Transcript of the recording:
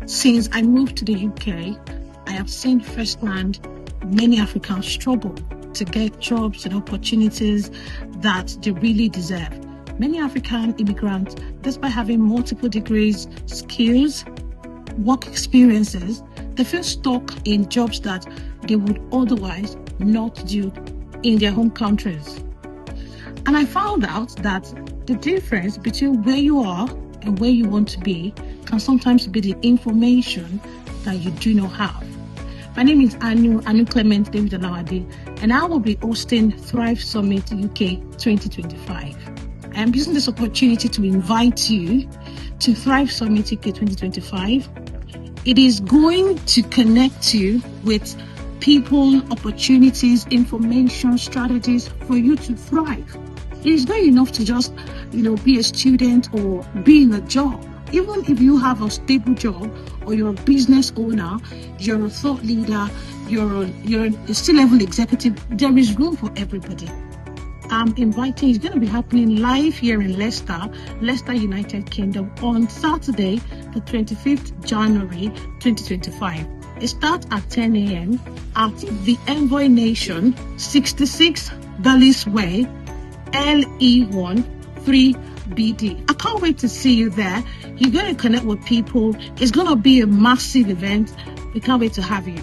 Since I moved to the UK, I have seen firsthand many Africans struggle to get jobs and opportunities that they really deserve. Many African immigrants, despite having multiple degrees, skills, work experiences, they feel stuck in jobs that they would otherwise not do in their home countries. And I found out that the difference between where you are and where you want to be can sometimes be the information that you do not have. My name is Anu Clement David-Olawade, and I will be hosting Thrive Summit UK 2025. I am using this opportunity to invite you to Thrive Summit UK 2025. It is going to connect you with people, opportunities, information, strategies for you to thrive. It is not enough to just, be a student or be in a job. Even if you have a stable job or you're a business owner, you're a thought leader, you're a C-level executive, there is room for everybody. I'm inviting, it's going to be happening live here in Leicester, United Kingdom, on Saturday, the 25th January 2025. It starts at 10 a.m. at the Envoy Nation, 66 Dulles Way, LE1 3BD. I can't wait to see you there. You're going to connect with people. It's going to be a massive event. We can't wait to have you.